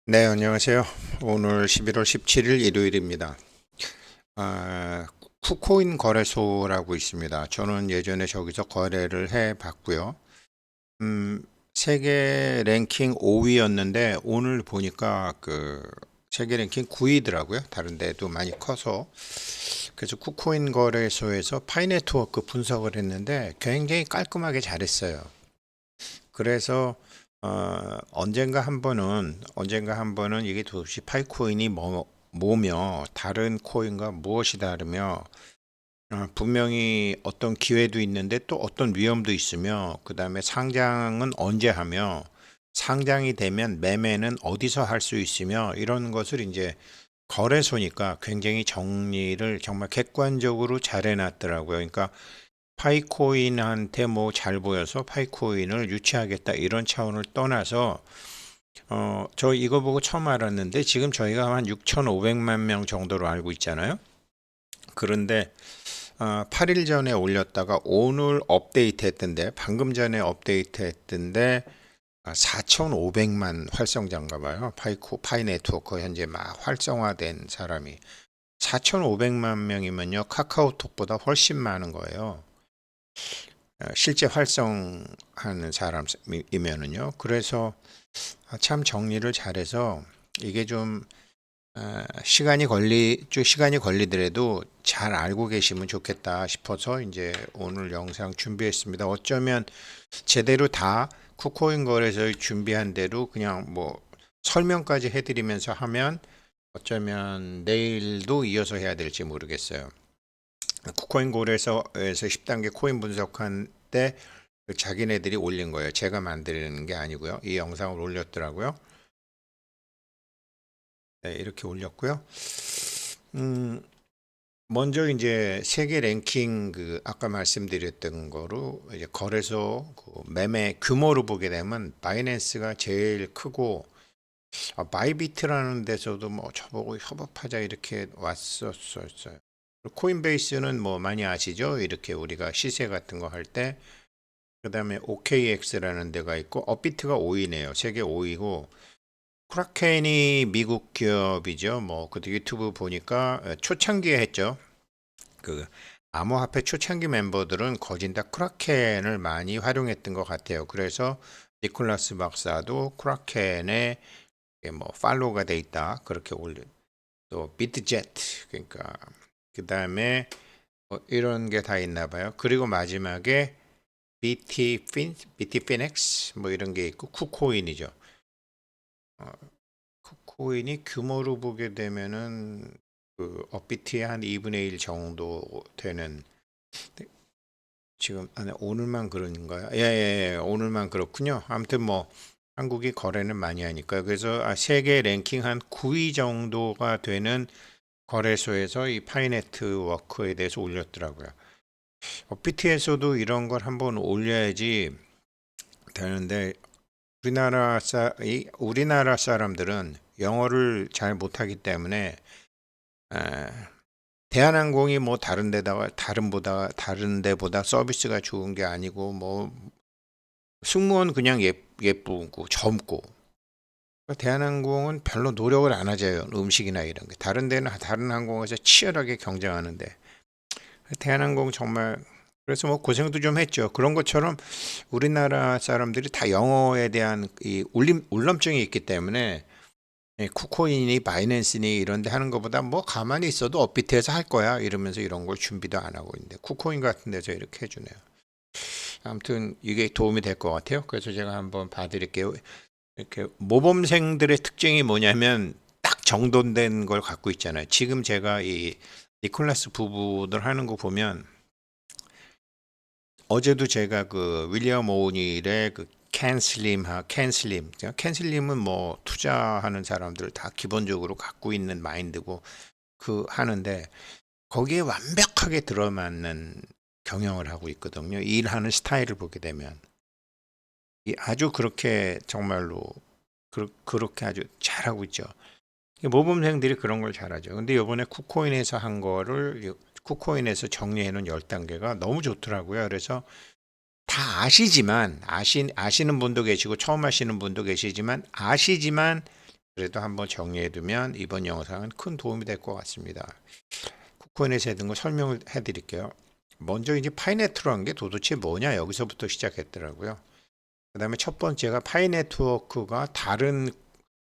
네, 안녕하세요. 오늘 11월 17일 일요일입니다. 쿠코인 거래소라고 있습니다. 저는 예전에 저기서 거래를 해 봤고요. 음, 세계 랭킹 5위였는데 오늘 보니까 그 세계 랭킹 9위더라고요. 다른 데도 많이 커서. 그래서 쿠코인 거래소에서 파이네트워크 분석을 했는데 굉장히 깔끔하게 잘했어요. 그래서 언젠가 한 번은 이게 도대체 파이코인이 뭐며 다른 코인과 무엇이 다르며 분명히 어떤 기회도 있는데 또 어떤 위험도 있으며 그 다음에 상장은 언제 하며 상장이 되면 매매는 어디서 할 수 있으며 이런 것을 이제 거래소니까 굉장히 정리를 정말 객관적으로 잘 해놨더라고요. 그러니까 파이코인한테 뭐 잘 보여서 파이코인을 유치하겠다 이런 차원을 떠나서 저 이거 보고 처음 알았는데 지금 저희가 한 6,500만 명 정도로 알고 있잖아요. 그런데 8일 전에 올렸다가 오늘 업데이트 했던데 방금 전에 업데이트 했던데 4,500만 활성자인가 봐요. 파이 네트워크 현재 막 활성화된 사람이 4,500만 명이면요. 카카오톡보다 훨씬 많은 거예요. 실제 활성하는 사람이면은요. 그래서 참 정리를 잘해서 이게 좀 시간이 걸리더라도 잘 알고 계시면 좋겠다 싶어서 이제 오늘 영상 준비했습니다. 어쩌면 제대로 다 쿠코인 거래소에 준비한 대로 그냥 뭐 설명까지 해드리면서 하면 어쩌면 내일도 이어서 해야 될지 모르겠어요. 쿠코인 거래소에서 10단계 코인 분석한 때 자기네들이 올린 거예요. 제가 만드는 게 아니고요. 이 영상을 올렸더라고요. 네, 이렇게 올렸고요. 음, 먼저 이제 세계 랭킹 그 아까 말씀드렸던 거로 이제 거래소 그 매매 규모로 보게 되면 바이낸스가 제일 크고 바이비트라는 데서도 뭐 저보고 협업하자 이렇게 왔었어요. 코인베이스는 뭐 많이 아시죠? 이렇게 우리가 시세 같은 거 할 때, 그 다음에 OKX라는 데가 있고, 업비트가 5위네요. 세계 5위고, 크라켄이 미국 기업이죠. 뭐, 그 유튜브 보니까 초창기에 했죠. 그 암호화폐 초창기 멤버들은 거진 다 크라켄을 많이 활용했던 것 같아요. 그래서 니콜라스 박사도 크라켄에 뭐 팔로우가 돼 있다. 그렇게 올려. 또 비트제트 그러니까 그 다음에 뭐 이런 게 다 있나 봐요. 그리고 마지막에 BT 피닉스 뭐 이런 게 있고 쿠코인이죠. 어, 쿠코인이 규모로 보게 되면은 그 업비트의 한 2분의 1 정도 되는 지금 오늘만 그런가요? 예, 예, 예, 오늘만 그렇군요. 아무튼 뭐 한국이 거래는 많이 하니까 그래서 세계 랭킹 한 9위 정도가 되는 거래소에서 이 파이네트워크에 대해서 올렸더라고요. 업비트에서도 이런 걸 한번 올려야지 되는데 우리나라 사람들은 영어를 잘 못하기 때문에 에, 대한항공이 뭐 다른 데보다 서비스가 좋은 게 아니고 뭐 승무원 그냥 예쁘고 젊고 대한항공은 별로 노력을 안 하죠. 음식이나 이런 게 다른 데는 다른 항공에서 치열하게 경쟁하는데 대한항공 정말 그래서 뭐 고생도 좀 했죠. 그런 것처럼 우리나라 사람들이 다 영어에 대한 이 울림증이 있기 때문에 쿠코인이 바이낸스니 이런 데 하는 것보다 뭐 가만히 있어도 업비트에서 할 거야 이러면서 이런 걸 준비도 안 하고 있는데 쿠코인 같은 데서 이렇게 해주네요. 아무튼 이게 도움이 될 것 같아요. 그래서 제가 한번 봐드릴게요. 이렇게 모범생들의 특징이 뭐냐면 딱 정돈된 걸 갖고 있잖아요. 지금 제가 이 니콜라스 부부들 하는 거 보면 어제도 제가 그 윌리엄 오닐의 그 캔슬림은 뭐 투자하는 사람들 다 기본적으로 갖고 있는 마인드고 그 하는데 거기에 완벽하게 들어맞는 경영을 하고 있거든요. 일하는 스타일을 보게 되면 아주 그렇게 정말로 그렇게 아주 잘하고 있죠. 모범생들이 그런 걸 잘하죠. 근데 이번에 쿠코인에서 한 거를 쿠코인에서 정리해 놓은 10단계가 너무 좋더라고요. 그래서 다 아시지만 아시는 분도 계시고 처음 하시는 분도 계시지만 아시지만 그래도 한번 정리해두면 이번 영상은 큰 도움이 될 것 같습니다. 쿠코인에 세든 거 설명을 해드릴게요. 먼저 이제 파이네트라는 게 도대체 뭐냐 여기서부터 시작했더라고요. 그 다음에 첫 번째가 파이네트워크가 다른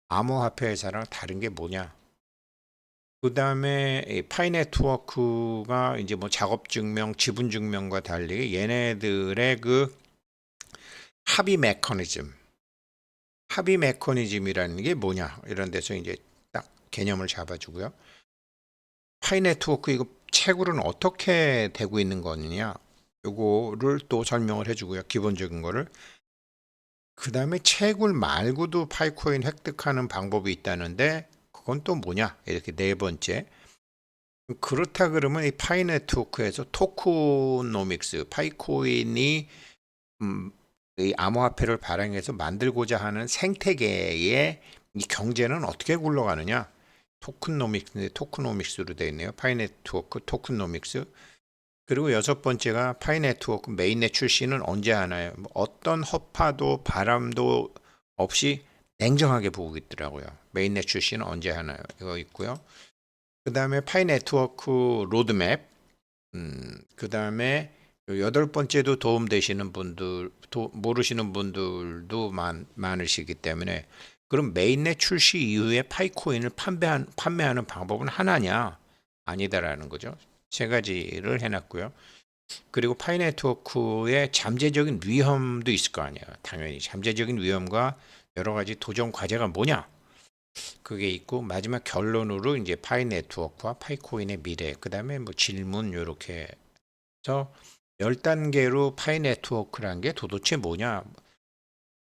암호화폐 회사랑 다른 게 뭐냐. 그 다음에 파이네트워크가 이제 뭐 작업증명, 지분증명과 달리 얘네들의 그 합의 메커니즘이라는 게 뭐냐 이런 데서 이제 딱 개념을 잡아주고요. 파이네트워크 이거 채굴은 어떻게 되고 있는 거냐 요거를 또 설명을 해주고요. 기본적인 거를. 그 다음에 채굴 말고도 파이코인 획득하는 방법이 있다는데 그건 또 뭐냐 이렇게 네 번째. 그렇다 그러면 이 파이네트워크에서 토크노믹스 파이코인이 이 암호화폐를 발행해서 만들고자 하는 생태계의 이 경제는 어떻게 굴러가느냐. 토크노믹스로 되어 있네요. 파이네트워크 토크노믹스. 그리고 여섯 번째가 파이네트워크 메인넷 출시는 언제 하나요? 뭐 어떤 허파도 바람도 없이 냉정하게 보고 있더라고요. 메인넷 출시는 언제 하나요? 이거 있고요. 그 다음에 파이네트워크 로드맵, 그 다음에 여덟 번째도 도움 되시는 분들, 모르시는 분들도 많으시기 때문에 그럼 메인넷 출시 이후에 파이코인을 판매하는 방법은 하나냐? 아니다라는 거죠. 세 가지를 해놨고요. 그리고 파이네트워크의 잠재적인 위험도 있을 거 아니에요. 당연히 잠재적인 위험과 여러 가지 도전 과제가 뭐냐? 그게 있고 마지막 결론으로 이제 파이 네트워크와 파이코인의 미래, 그다음에 뭐 질문 요렇게 해서 10단계로 파이 네트워크란 게 도대체 뭐냐?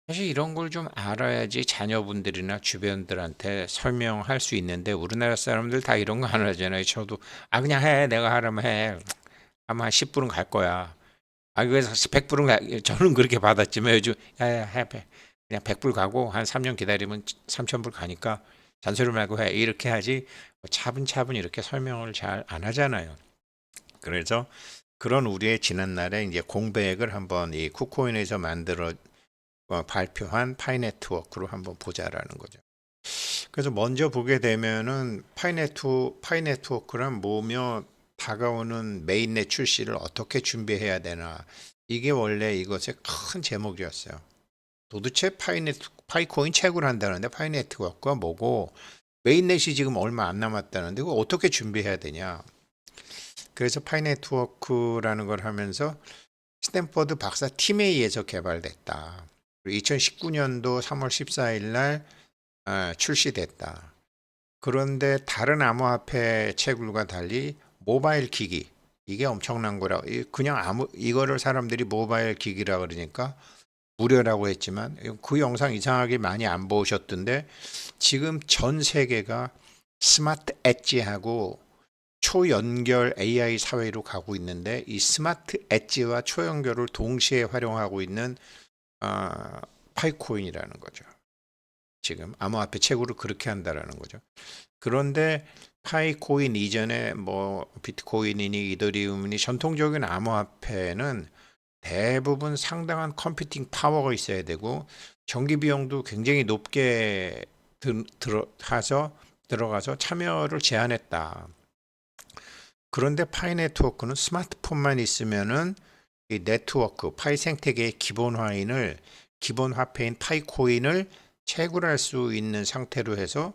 사실 이런 걸 좀 알아야지 자녀분들이나 주변들한테 설명할 수 있는데 우리나라 사람들 다 이런 거 안 하잖아요. 저도 그냥 해. 내가 하라면 해. 아마 한 10불은 갈 거야. 그래서 100불은 저는 그렇게 받았지만 요즘 야야 해. 그냥 100불 가고 한 3년 기다리면 3,000불 가니까 잔소리 말고 해. 이렇게 하지 차분차분 이렇게 설명을 잘 안 하잖아요. 그래서 그런 우리의 지난날에 이제 공백을 한번 이 쿠코인에서 만들어 발표한 파이네트워크로 한번 보자라는 거죠. 그래서 먼저 보게 되면은 파이네트워크란 뭐며 다가오는 메인넷 출시를 어떻게 준비해야 되나 이게 원래 이것의 큰 제목이었어요. 도대체 파이코인 채굴 한다는데 파이네트워크가 뭐고 메인넷이 지금 얼마 안 남았다는데 이거 어떻게 준비해야 되냐. 그래서 파이네트워크라는 걸 하면서 스탠퍼드 박사 팀에 의해서 개발됐다. 2019년도 3월 14일 날 출시됐다. 그런데 다른 암호화폐 채굴과 달리 모바일 기기 이게 엄청난 거라. 그냥 이거를 사람들이 모바일 기기라 그러니까 무료라고 했지만 그 영상 이상하게 많이 안 보셨던데 지금 전 세계가 스마트 엣지하고 초연결 AI 사회로 가고 있는데 이 스마트 엣지와 초연결을 동시에 활용하고 있는 파이코인이라는 거죠. 지금 암호화폐 채굴을 그렇게 한다라는 거죠. 그런데 파이코인 이전에 뭐 비트코인이니 이더리움이니 전통적인 암호화폐는 대부분 상당한 컴퓨팅 파워가 있어야 되고 전기 비용도 굉장히 높게 들어가서 참여를 제한했다. 그런데 파이 네트워크는 스마트폰만 있으면은 이 네트워크 파이 생태계의 기본 화폐인 파이코인을 채굴할 수 있는 상태로 해서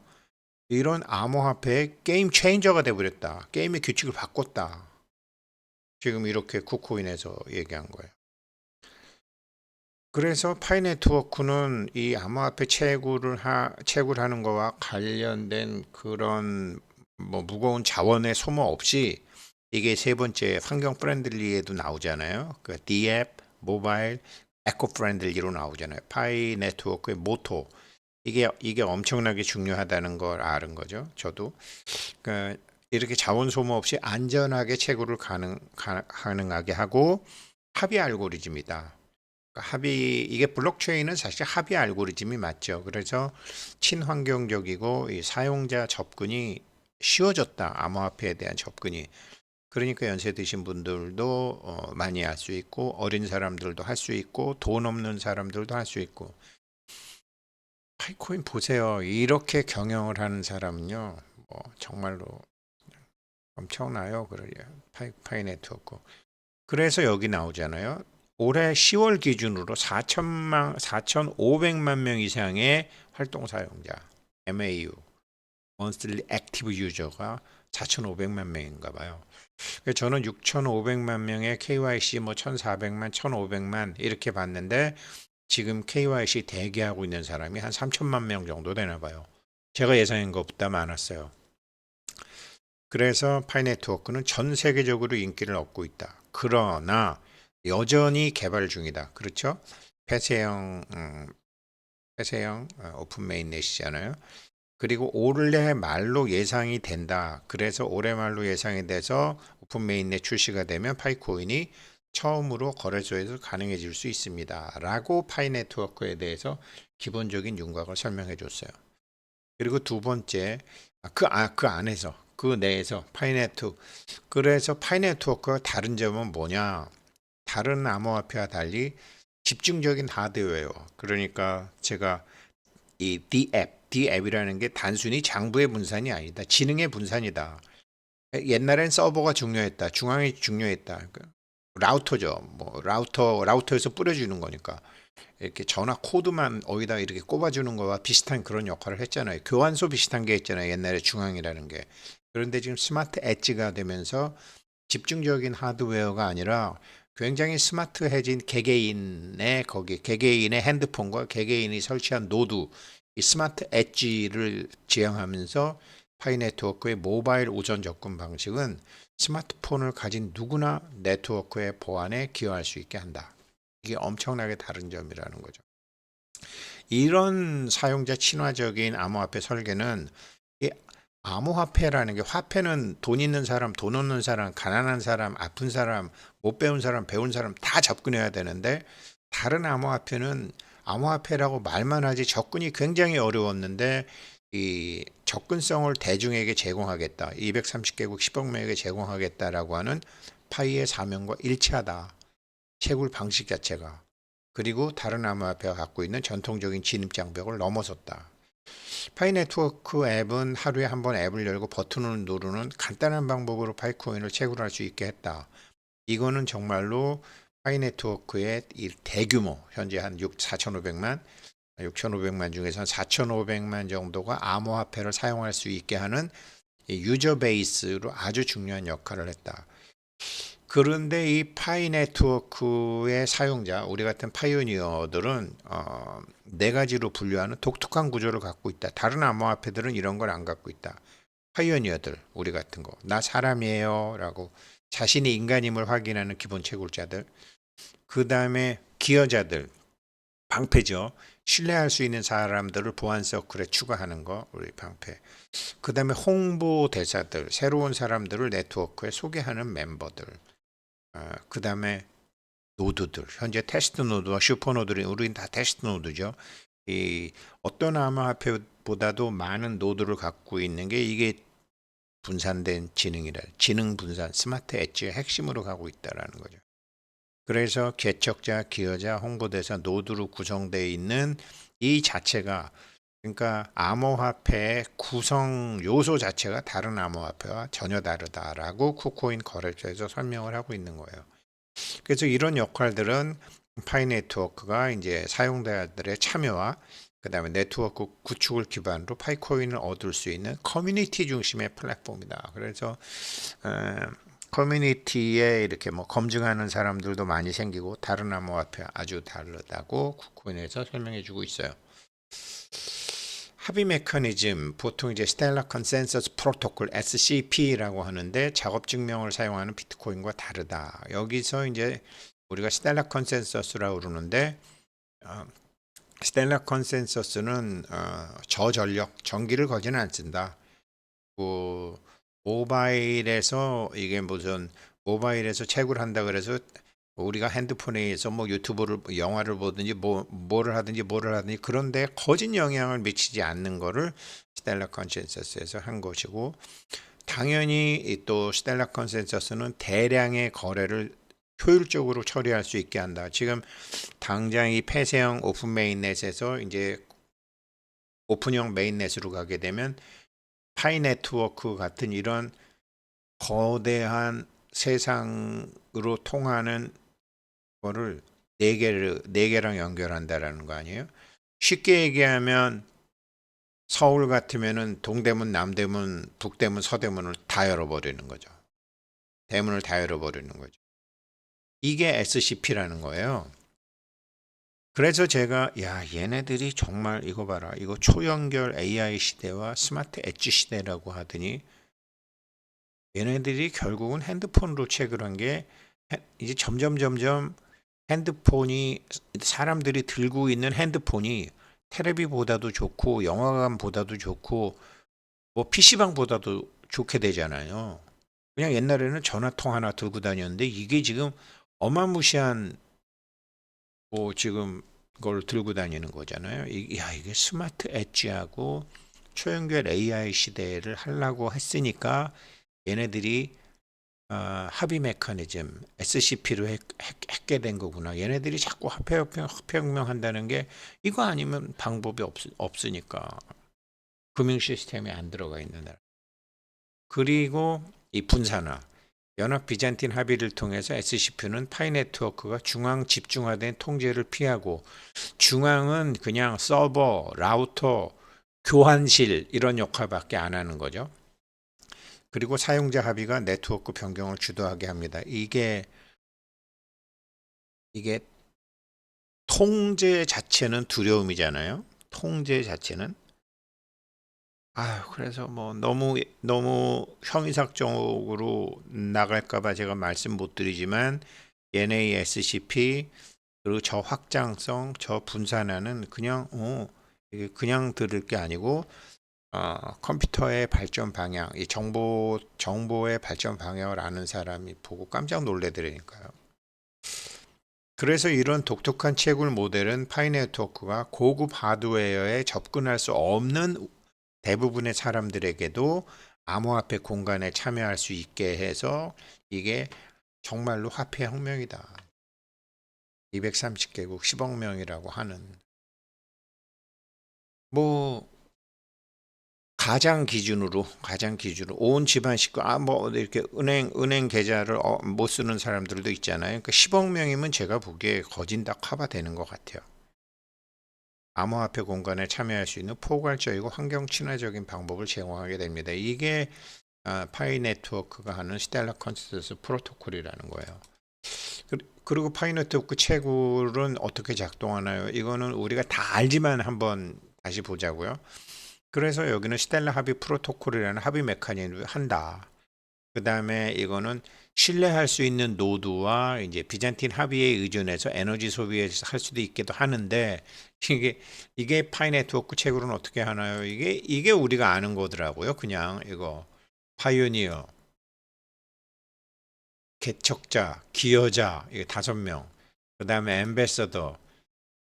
이런 암호화폐의 게임 체인저가 돼버렸다. 게임의 규칙을 바꿨다. 지금 이렇게 쿠코인에서 얘기한 거예요. 그래서 파이 네트워크는 이 암호화폐 채굴하는 거와 관련된 그런 뭐 무거운 자원의 소모 없이 이게 세 번째 환경 프렌들리에도 나오잖아요. 그 D앱, 모바일, 에코 프렌들리로 나오잖아요. 파이 네트워크의 모토. 이게 엄청나게 중요하다는 걸 아는 거죠. 저도. 그러니까 이렇게 자원 소모 없이 안전하게 채굴을 가능하게 하고 합의 알고리즘이다. 이게 블록체인은 사실 합의 알고리즘이 맞죠. 그래서 친환경적이고 이 사용자 접근이 쉬워졌다. 암호화폐에 대한 접근이. 그러니까 연세 드신 분들도 많이 할 수 있고 어린 사람들도 할 수 있고 돈 없는 사람들도 할 수 있고 파이코인 보세요. 이렇게 경영을 하는 사람은요, 뭐 정말로 엄청나요. 그래요. 파이 네트워크. 그래서 여기 나오잖아요. 올해 10월 기준으로 4,500만 명 이상의 활동 사용자, MAU, Monthly Active User가 4,500만 명인가 봐요. 그래서 저는 6,500만 명의 KYC 뭐 1,400만, 1,500만 이렇게 봤는데 지금 KYC 대기하고 있는 사람이 한 3천만 명 정도 되나 봐요. 제가 예상한 것보다 많았어요. 그래서 파이네트워크는 전 세계적으로 인기를 얻고 있다. 그러나 여전히 개발 중이다. 그렇죠? 폐쇄형, 오픈 메인넷이잖아요. 그리고 올해 말로 예상이 된다. 그래서 올해 말로 예상이 돼서 오픈 메인넷 출시가 되면 파이코인이 처음으로 거래소에서 가능해질 수 있습니다. 라고 파이네트워크에 대해서 기본적인 윤곽을 설명해 줬어요. 그리고 두 번째, 그 안에서, 그 내에서 그래서 파이네트워크가 다른 점은 뭐냐? 다른 암호화폐와 달리 집중적인 하드웨어. 그러니까 제가 이 D 앱이라는 게 단순히 장부의 분산이 아니다. 지능의 분산이다. 옛날엔 서버가 중요했다. 중앙이 중요했다. 라우터죠. 뭐 라우터에서 뿌려주는 거니까. 이렇게 전화 코드만 어디다 이렇게 꼽아주는 거와 비슷한 그런 역할을 했잖아요. 교환소 비슷한 게 있잖아요. 옛날에 중앙이라는 게. 그런데 지금 스마트 엣지가 되면서 집중적인 하드웨어가 아니라 굉장히 스마트해진 개개인의 핸드폰과 개개인이 설치한 노드, 이 스마트 엣지를 지향하면서 파이네트워크의 모바일 오전 접근 방식은 스마트폰을 가진 누구나 네트워크의 보안에 기여할 수 있게 한다. 이게 엄청나게 다른 점이라는 거죠. 이런 사용자 친화적인 암호화폐 설계는 이 암호화폐라는 게 화폐는 돈 있는 사람, 돈 없는 사람, 가난한 사람, 아픈 사람, 못 배운 사람, 배운 사람 다 접근해야 되는데 다른 암호화폐는 암호화폐라고 말만 하지 접근이 굉장히 어려웠는데 이 접근성을 대중에게 제공하겠다. 230개국 10억 명에게 제공하겠다라고 하는 파이의 사명과 일치하다. 채굴 방식 자체가. 그리고 다른 암호화폐가 갖고 있는 전통적인 진입 장벽을 넘어섰다. 파이 네트워크 앱은 하루에 한 번 앱을 열고 버튼을 누르는 간단한 방법으로 파이코인을 채굴할 수 있게 했다. 이거는 정말로 파이 네트워크의 대규모, 현재 한 6,500만 중에서 한 4,500만 정도가 암호화폐를 사용할 수 있게 하는 유저 베이스로 아주 중요한 역할을 했다. 그런데 이 파이 네트워크의 사용자, 우리 같은 파이오니어들은 네 가지로 분류하는 독특한 구조를 갖고 있다. 다른 암호화폐들은 이런 걸 안 갖고 있다. 파이오니어들, 우리 같은 거, 나 사람이에요 라고 자신이 인간임을 확인하는 기본 채굴자들, 그 다음에 기여자들, 방패죠. 신뢰할 수 있는 사람들을 보안 서클에 추가하는 거, 우리 방패. 그 다음에 홍보 대사들, 새로운 사람들을 네트워크에 소개하는 멤버들. 그 다음에 노드들, 현재 테스트 노드와 슈퍼 노드를 우리는 다 테스트 노드죠. 이 어떤 암호화폐보다도 많은 노드를 갖고 있는 게 이게 분산된 지능 분산, 스마트 엣지의 핵심으로 가고 있다라는 거죠. 그래서 개척자, 기여자, 홍보대사, 노드로 구성되어 있는 이 자체가 그러니까 암호화폐의 구성 요소 자체가 다른 암호화폐와 전혀 다르다라고 쿠코인 거래소에서 설명을 하고 있는 거예요. 그래서 이런 역할들은 파이 네트워크가 이제 사용자들의 참여와 그다음에 네트워크 구축을 기반으로 파이코인을 얻을 수 있는 커뮤니티 중심의 플랫폼이다. 그래서 커뮤니티에 이렇게 뭐 검증하는 사람들도 많이 생기고 다른 암호화폐 아주 다르다고 쿠코인에서 설명해주고 있어요. 합의 메커니즘, 보통 이제 스텔라 컨센서스 프로토콜 SCP라고 하는데 작업 증명을 사용하는 비트코인과 다르다. 여기서 이제 우리가 스텔라 컨센서스라고 그러는데 스텔라 컨센서스는 저전력, 전기를 거지는 않습니다. 그 모바일에서 이게 무슨 모바일에서 채굴 한다 그래서 우리가 핸드폰에서 뭐 유튜브를 영화를 보든지 뭐를 하든지 그런데 거진 영향을 미치지 않는 거를 스텔라 컨센서스에서 한 것이고 당연히 또 스텔라 컨센서스는 대량의 거래를 효율적으로 처리할 수 있게 한다. 지금 당장 이 폐쇄형 오픈 메인넷에서 이제 오픈형 메인넷으로 가게 되면 파이 네트워크 같은 이런 거대한 세상으로 통하는 거를 네 개랑 연결한다라는 거 아니에요? 쉽게 얘기하면 서울 같으면은 동대문, 남대문, 북대문, 서대문을 다 열어버리는 거죠. 대문을 다 열어버리는 거죠. 이게 SCP라는 거예요. 그래서 제가 야 얘네들이 정말 이거 봐라. 이거 초연결 AI 시대와 스마트 엣지 시대라고 하더니 얘네들이 결국은 핸드폰으로 체결한 게 이제 점점 핸드폰이 사람들이 들고 있는 핸드폰이 테레비보다도 좋고 영화관보다도 좋고 뭐 PC방보다도 좋게 되잖아요. 그냥 옛날에는 전화통 하나 들고 다녔는데 이게 지금 어마무시한 뭐 지금 걸 들고 다니는 거잖아요. 야, 이게 스마트 엣지하고 초연결 AI 시대를 하려고 했으니까 얘네들이 합의 메커니즘 SCP로 했게 된 거구나. 얘네들이 자꾸 화폐혁명 한다는 게 이거 아니면 방법이 없으니까 금융 시스템에 안 들어가 있는 나라. 그리고 이 분산화. 연합 비잔틴 합의를 통해서 SCP는 파이 네트워크가 중앙 집중화된 통제를 피하고 중앙은 그냥 서버, 라우터, 교환실 이런 역할밖에 안 하는 거죠. 그리고 사용자 합의가 네트워크 변경을 주도하게 합니다. 이게 통제 자체는 두려움이잖아요. 통제 자체는. 그래서 뭐 너무 형이삭적으로 나갈까봐 제가 말씀 못 드리지만 NASCP 그리고 저 확장성, 저 분산화는 그냥 이게 그냥 들을 게 아니고 컴퓨터의 발전 방향, 이 정보의 발전 방향을 아는 사람이 보고 깜짝 놀래더라니까요. 그래서 이런 독특한 채굴 모델은 파이 네트워크가 고급 하드웨어에 접근할 수 없는 대부분의 사람들에게도 암호화폐 공간에 참여할 수 있게 해서 이게 정말로 화폐 혁명이다. 230개국 10억 명이라고 하는 뭐 가장 기준으로 온 집안 식구 뭐 이렇게 은행 계좌를 못 쓰는 사람들도 있잖아요. 그러니까 10억 명이면 제가 보기에 거진 다 커버되는 것 같아요. 암호화폐 공간에 참여할 수 있는 포괄적이고 환경 친화적인 방법을 제공하게 됩니다. 이게 파이 네트워크가 하는 스텔라 컨센서스 프로토콜이라는 거예요. 그리고 파이 네트워크 채굴은 어떻게 작동하나요? 이거는 우리가 다 알지만 한번 다시 보자고요. 그래서 여기는 스텔라 합의 프로토콜이라는 합의 메커니즘을 한다. 그 다음에 이거는 신뢰할 수 있는 노드와 이제 비잔틴 합의에 의존해서 에너지 소비할 수도 있기도 하는데 이게 파이 네트워크 채굴은 어떻게 하나요? 이게 우리가 아는 거더라고요. 그냥 이거 파이오니어, 개척자, 기여자 이게 5명. 그 다음에 엠베서더,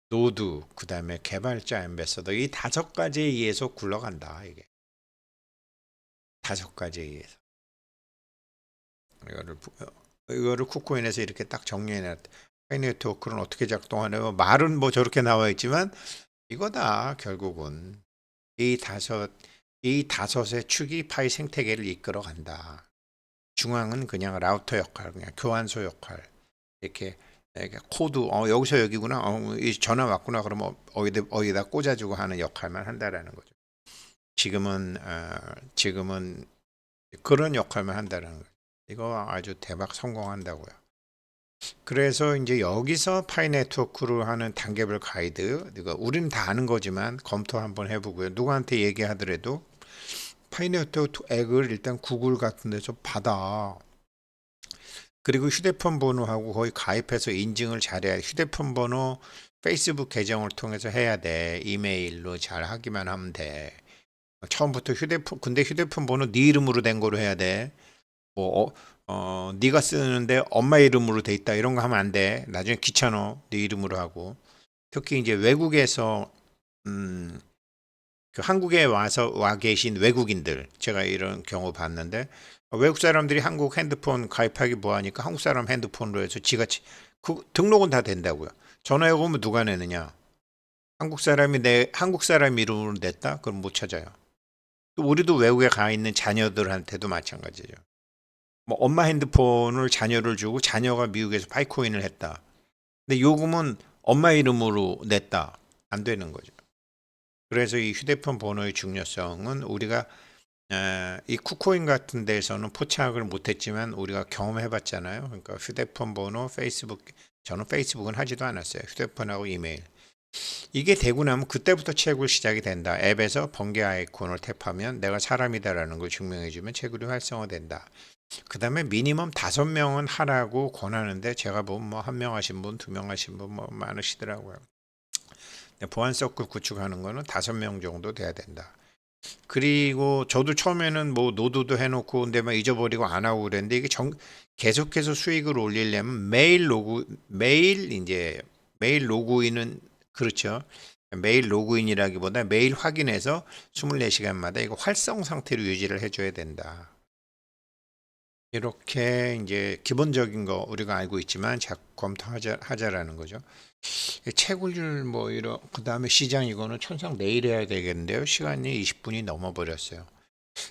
노드, 그 다음에 개발자 엠베서더 이 5가지에 의해서 굴러간다. 이게 5가지에 의해서. 이거를 이거를 쿠코인에서 이렇게 딱 정리해놨다. 파이 네트워크는 어떻게 작동하냐면 말은 뭐 저렇게 나와 있지만 이거다 결국은 이 다섯의 축이 파이 생태계를 이끌어 간다. 중앙은 그냥 라우터 역할, 그냥 교환소 역할. 이렇게 코드 여기서 여기구나. 이 전화 왔구나. 그러면 어디다 꽂아주고 하는 역할만 한다라는 거죠. 지금은 그런 역할만 한다라는 거죠. 이거 아주 대박 성공한다고요. 그래서 이제 여기서 파이 네트워크로 하는 단계별 가이드, 이거 우리는 다 아는 거지만 검토 한번 해보고요. 누구한테 얘기하더라도 파이 네트워크 액을 일단 구글 같은 데서 받아. 그리고 휴대폰 번호하고 거의 가입해서 인증을 잘해야 돼. 휴대폰 번호 페이스북 계정을 통해서 해야 돼. 이메일로 잘 하기만 하면 돼. 처음부터 근데 휴대폰 번호 네 이름으로 된 거로 해야 돼. 뭐 네가 쓰는데 엄마 이름으로 돼 있다 이런 거 하면 안 돼. 나중에 귀찮아. 네 이름으로 하고. 특히 이제 외국에서 그 한국에 와 계신 외국인들 제가 이런 경우 봤는데 외국 사람들이 한국 핸드폰 가입하기 뭐하니까 한국 사람 핸드폰으로 해서 그 등록은 다 된다고요. 전화해 오면 누가 내느냐? 한국 사람 이름으로 냈다? 그럼 못 찾아요. 또 우리도 외국에 가 있는 자녀들한테도 마찬가지죠. 뭐 엄마 핸드폰을 자녀를 주고 자녀가 미국에서 파이코인을 했다. 근데 요금은 엄마 이름으로 냈다. 안 되는 거죠. 그래서 이 휴대폰 번호의 중요성은 우리가 이 쿠코인 같은 데서는 포착을 못했지만 우리가 경험해 봤잖아요. 그러니까 휴대폰 번호, 페이스북, 저는 페이스북은 하지도 않았어요. 휴대폰하고 이메일. 이게 되고 나면 그때부터 채굴 시작이 된다. 앱에서 번개 아이콘을 탭하면 내가 사람이다라는 걸 증명해주면 채굴이 활성화된다. 그 다음에 미니멈 5명은 하라고 권하는데 제가 보면 뭐 1명 하신 분, 2명 하신 분 뭐 많으시더라고요. 보안 서클 구축하는 거는 5명 정도 돼야 된다. 그리고 저도 처음에는 뭐 노드도 해놓고 근데 막 잊어버리고 안 하고 그랬는데 이게 계속해서 수익을 올리려면 매일 로그인은 그렇죠. 매일 로그인이라기보다 매일 확인해서 24시간마다 이거 활성 상태로 유지를 해줘야 된다. 이렇게 이제 기본적인 거 우리가 알고 있지만 자꾸 검토하자라는 거죠. 채굴 뭐 이런 그 다음에 시장 이거는 천상 내일 해야 되겠는데요. 시간이 20분이 넘어버렸어요.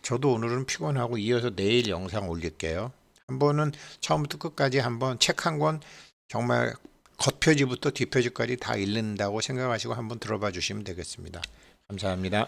저도 오늘은 피곤하고 이어서 내일 영상 올릴게요. 한번은 처음부터 끝까지 한번 책 한 권 정말 겉표지부터 뒷표지까지 다 읽는다고 생각하시고 한번 들어봐 주시면 되겠습니다. 감사합니다.